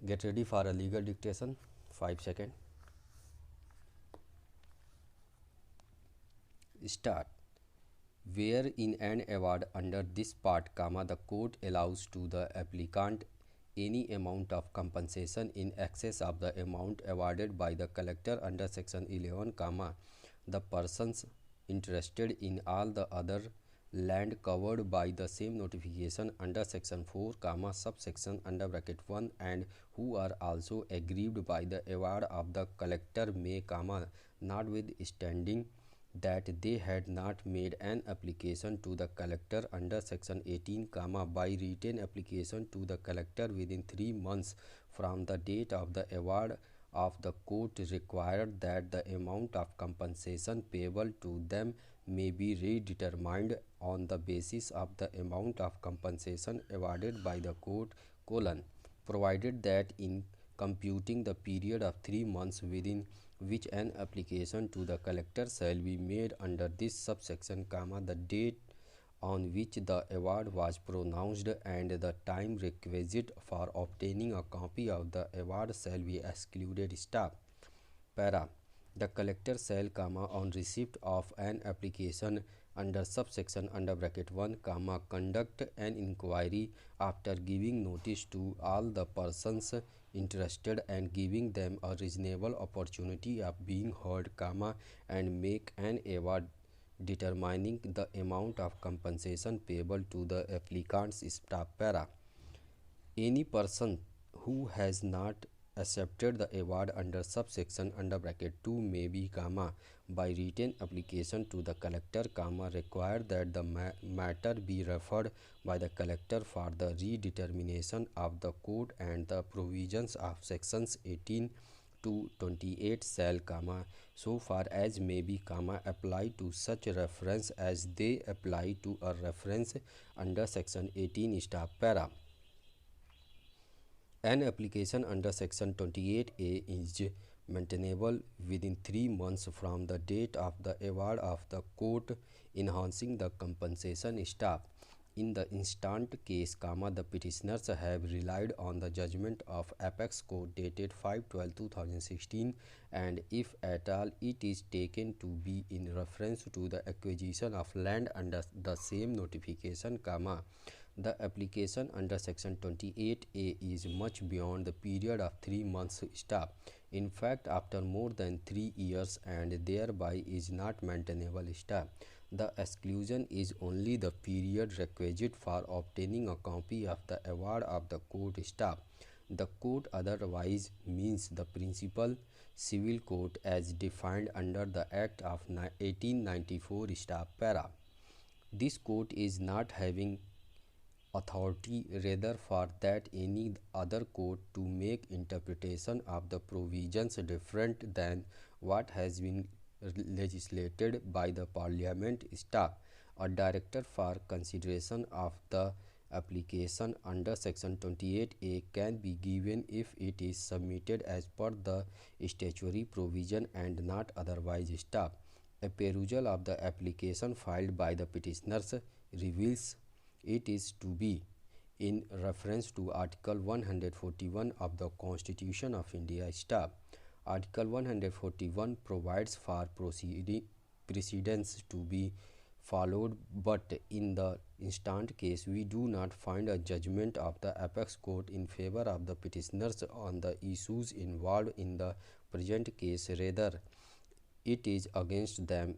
Get ready for a legal dictation. 5 seconds. Start. Where in an award under this part, the court allows to the applicant any amount of compensation in excess of the amount awarded by the collector under section 11, the persons interested in all the other land covered by the same notification under section 4, subsection under bracket 1 and who are also aggrieved by the award of the collector may, notwithstanding that they had not made an application to the collector under section 18, by written application to the collector within 3 months from the date of the award of the court required that the amount of compensation payable to them may be redetermined on the basis of the amount of compensation awarded by the court, provided that in computing the period of 3 months within which an application to the collector shall be made under this subsection, the date on which the award was pronounced and the time requisite for obtaining a copy of the award shall be excluded. Para. The collector shall, on receipt of an application under subsection under bracket 1, conduct an inquiry after giving notice to all the persons interested and giving them a reasonable opportunity of being heard, and make an award determining the amount of compensation payable to the applicant's staff. Para. Any person who has not accepted the award under subsection under bracket 2 may be, by written application to the collector, require that the matter be referred by the collector for the redetermination of the court and the provisions of sections 18 to 28 shall, so far as may be, apply to such reference as they apply to a reference under section 18 Para. An application under section 28A is maintainable within 3 months from the date of the award of the court enhancing the compensation. In the instant case, the petitioners have relied on the judgment of Apex Court dated 5/12/2016 and if at all it is taken to be in reference to the acquisition of land under the same notification, the application under section 28A is much beyond the period of 3 months. In fact, after more than 3 years and thereby is not maintainable. The exclusion is only the period requisite for obtaining a copy of the award of the court. The court otherwise means the principal civil court as defined under the Act of 1894. Para. This court is not having authority rather for that any other court to make interpretation of the provisions different than what has been legislated by the Parliament. A director for consideration of the application under section 28A can be given if it is submitted as per the statutory provision and not otherwise. A perusal of the application filed by the petitioners reveals it is to be in reference to Article 141 of the Constitution of India. Article 141 provides for precedents to be followed, but in the instant case we do not find a judgment of the Apex Court in favor of the petitioners on the issues involved in the present case, rather it is against them.